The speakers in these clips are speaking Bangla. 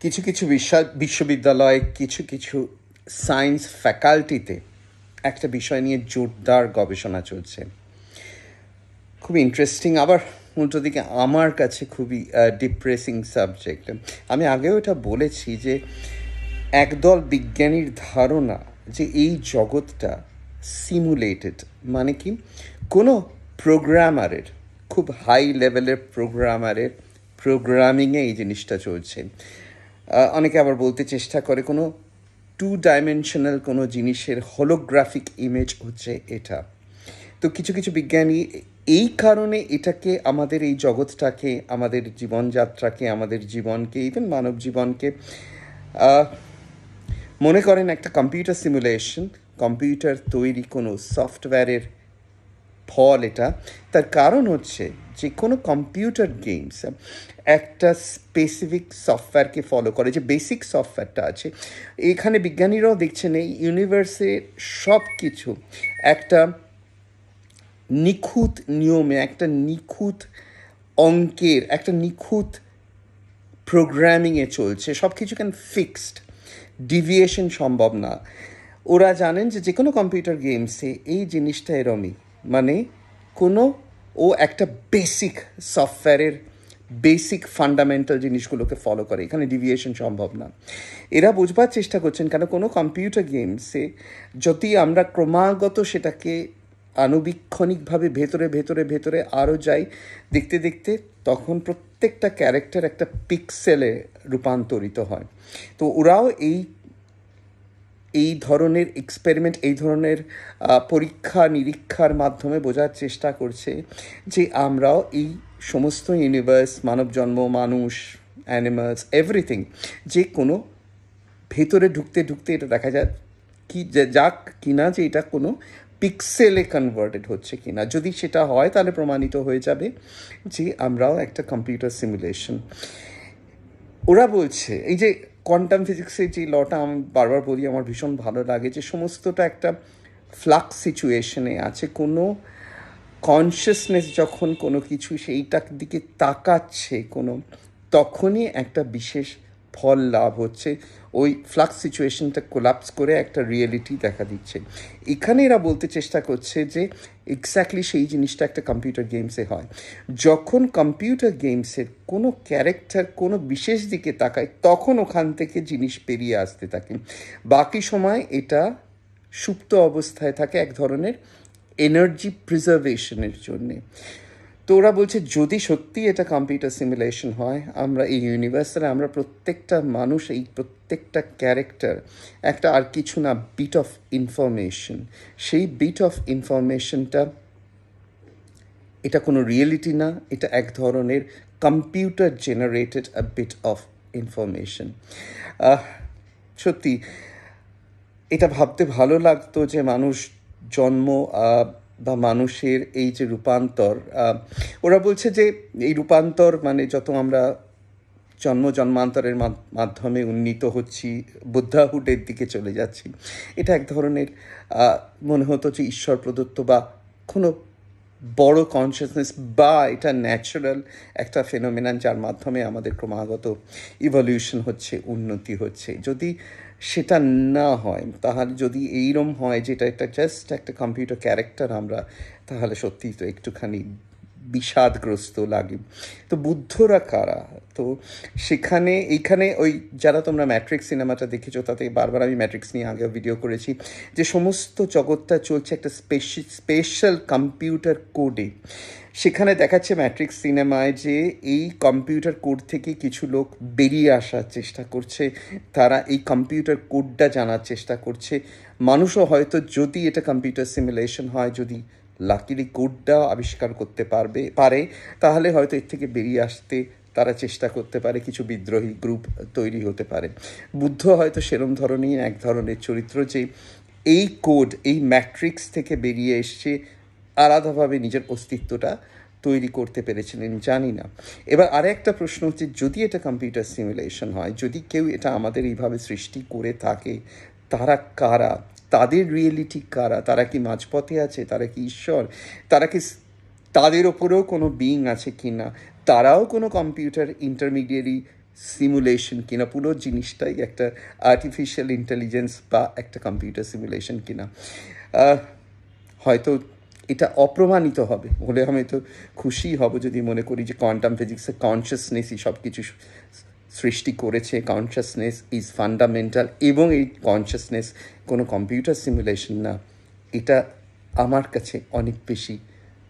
কিছু কিছু বিশ্ববিদ্যালয়, কিছু কিছু সায়েন্স ফ্যাকাল্টিতে একটা বিষয় নিয়ে জোরদার গবেষণা চলছে। খুবই ইন্টারেস্টিং, আবার উল্টো দিকে আমার কাছে খুবই ডিপ্রেসিং সাবজেক্ট। আমি আগেও এটা বলেছি যে একদল বিজ্ঞানীর ধারণা যে এই জগৎটা সিমুলেটেড, মানে কি কোনো প্রোগ্রামারের, খুব হাই লেভেলের প্রোগ্রামারের প্রোগ্রামিংয়ে এই জিনিসটা চলছে। অনেকে আবার বলতে চেষ্টা করে কোনো 2 ডাইমেনশনাল কোনো জিনিসের হলোগ্রাফিক ইমেজ হচ্ছে এটা। তো কিছু কিছু বিজ্ঞানী এই কারণে এটাকে, আমাদের এই জগৎটাকে, আমাদের জীবনযাত্রাকে, আমাদের জীবনকে, ইভেন মানব জীবনকে মনে করেন একটা কম্পিউটার সিমুলেশন, কম্পিউটার তৈরি কোনো সফটওয়্যারের ফল এটা। তার কারণ হচ্ছে যে কোনো কম্পিউটার গেমস একটা স্পেসিফিক সফটওয়্যারকে ফলো করে, যে বেসিক সফটওয়্যারটা আছে। এখানে বিজ্ঞানীরাও দেখছেন এই ইউনিভার্সের সব কিছু একটা নিখুঁত নিয়মে, একটা নিখুঁত অঙ্কের, একটা নিখুঁত প্রোগ্রামিংয়ে চলছে। সব কিছু কেন ফিক্সড, ডিভিয়েশন সম্ভব না। ওরা জানেন যে যে কোনো কম্পিউটার গেমসে এই জিনিসটা এরমই, মানে ও একটা বেসিক সফটওয়্যারের বেসিক ফান্ডামেন্টাল জিনিসগুলোকে ফলো করে, এখানে ডিভিয়েশন সম্ভব না। এরা বুঝবার চেষ্টা করছেন কেন কোনো কম্পিউটার গেমসে যদি আমরা ক্রমাগত সেটাকে আনুবীক্ষণিকভাবে ভেতরে ভেতরে ভেতরে আরও যাই, দেখতে দেখতে তখন প্রত্যেকটা ক্যারেক্টার একটা পিক্সেলে রূপান্তরিত হয়। তো ওরাও এই ধরনের এক্সপেরিমেন্ট, এই ধরনের পরীক্ষা নিরীক্ষার মাধ্যমে বোঝার চেষ্টা করছে যে আমরাও এই সমস্ত ইউনিভার্স, মানব জন্ম, মানুষ, অ্যানিমালস, এভরিথিং, যে কোনো ভেতরে ঢুকতে ঢুকতে এটা দেখা যায় কি যাক কিনা যে এটা কোনো পিক্সেলে কনভার্টেড হচ্ছে কিনা। যদি সেটা হয় তাহলে প্রমাণিত হয়ে যাবে যে আমরাও একটা কম্পিউটার সিমুলেশন। ওরা বলছে এই যে কোয়ান্টাম ফিজিক্সের যে লটা আমি বারবার বলি, আমার ভীষণ ভালো লাগে, যে সমস্তটা একটা ফ্লাক্স সিচুয়েশনে আছে। কোনো কনসিয়াসনেস যখন কোনো কিছু সেইটার দিকে তাকাচ্ছে তখনই একটা বিশেষ ফল লাভ হচ্ছে, ওই ফ্লাক্স সিচুয়েশনটা কোলাপস করে একটা রিয়েলিটি দেখা দিচ্ছে। এখানে এরা বলতে চেষ্টা করছে যে এক্স্যাক্টলি সেই জিনিসটা একটা কম্পিউটার গেমসে হয়। যখন কম্পিউটার গেমসের কোনো ক্যারেক্টার কোনো বিশেষ দিকে তাকায় তখন ওখান থেকে জিনিস পেরিয়ে আসতে থাকে, বাকি সময় এটা সুপ্ত অবস্থায় থাকে এক ধরনের এনার্জি প্রিজার্ভেশনের জন্যে। তো ওরা বলছে যদি সত্যি এটা কম্পিউটার সিমুলেশন হয়, আমরা এই ইউনিভার্সে, আমরা প্রত্যেকটা মানুষ, এই প্রত্যেকটা ক্যারেক্টার একটা আর কিছু না, বিট অফ ইনফরমেশন। সেই বিট অফ ইনফরমেশনটা এটা কোনো রিয়েলিটি না, এটা এক ধরনের computer generated a bit of information. সত্যি এটা ভাবতে ভালো লাগতো যে মানুষ জন্ম বা মানুষের এই যে রূপান্তর, ওরা বলছে যে এই রূপান্তর মানে যত আমরা জন্মান্তরের মাধ্যমে উন্নীত হচ্ছি, বুদ্ধাহুডের দিকে চলে যাচ্ছি, এটা এক ধরনের মনে হতো যে ঈশ্বর প্রদত্ত বা কোনো বড় কনসিয়াসনেস, বা এটা ন্যাচারাল একটা ফেনোমেনন যার মাধ্যমে আমাদের ক্রমাগত ইভলিউশন হচ্ছে, উন্নতি হচ্ছে। যদি সেটা না হয়, তাহলে যদি এইরম হয় যেটা একটা জাস্ট একটা কম্পিউটার ক্যারেক্টার আমরা, তাহলে সত্যিই তো একটুখানি বিষাদগ্রস্ত লাগে। তো বুদ্ধরা কারা? তো এইখানে ওই যারা তোমরা ম্যাট্রিক্স সিনেমাটা দেখেছো, তাতে বারবার আমি ম্যাট্রিক্স নিয়ে আগেও ভিডিও করেছি, যে সমস্ত জগৎটা চলছে একটা স্পেশাল কম্পিউটার কোডে। সেখানে দেখাচ্ছে ম্যাট্রিক্স সিনেমায় যে এই কম্পিউটার কোড থেকে কিছু লোক বেরিয়ে আসার চেষ্টা করছে, তারা এই কম্পিউটার কোডটা জানার চেষ্টা করছে। মানুষও হয়তো যদি এটা কম্পিউটার সিমুলেশন হয়, যদি লাকিলি কোডটা আবিষ্কার করতে পারে, তাহলে হয়তো এর থেকে বেরিয়ে আসতে তারা চেষ্টা করতে পারে, কিছু বিদ্রোহী গ্রুপ তৈরি হতে পারে। বুদ্ধ হয়তো সেরম ধরনের এক ধরনের চরিত্র, যে এই কোড, এই ম্যাট্রিক্স থেকে বেরিয়ে এসছে, আলাদাভাবে নিজের অস্তিত্বটা তৈরি করতে পেরেছিলেন, জানি না। এবার আরেকটা প্রশ্ন হচ্ছে, যদি এটা কম্পিউটার সিমুলেশন হয়, যদি কেউ এটা আমাদের এইভাবে সৃষ্টি করে থাকে, তারা কারা? তাদের রিয়েলিটি কারা? তারা কি মাঝপথে আছে? তারা কি ঈশ্বর? তারা কি, তাদের ওপরেও কোনো বিইং আছে কি না? তারাও কোনো কম্পিউটার ইন্টারমিডিয়ারি সিমুলেশন কিনা, পুরো জিনিসটাই একটা আর্টিফিশিয়াল ইন্টেলিজেন্স বা একটা কম্পিউটার সিমুলেশন কিনা। হয়তো এটা অপ্রমাণিত হলে আমি তো খুশি হব যদি মনে করি যে কোয়ান্টাম ফিজিক্সের কনসিয়াসনেসই সব কিছু সৃষ্টি করেছে, কনসিয়াসনেস ইজ ফান্ডামেন্টাল, এবং এই কনসিয়াসনেস কোনো কম্পিউটার সিমুলেশন না। এটা আমার কাছে অনেক বেশি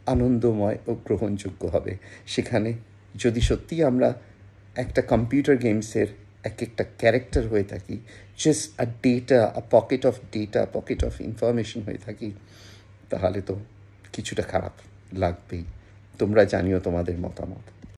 আনন্দময় ও গ্রহণযোগ্য হবে। সেখানে যদি সত্যি আমরা একটা কম্পিউটার গেমসের একটা ক্যারেক্টার হয়ে থাকি, জাস্ট পকেট অফ ইনফরমেশন হয়ে থাকি, তাহলে তো কিছুটা খারাপ লাগবেই। তোমরা জানিও তোমাদের মতামত।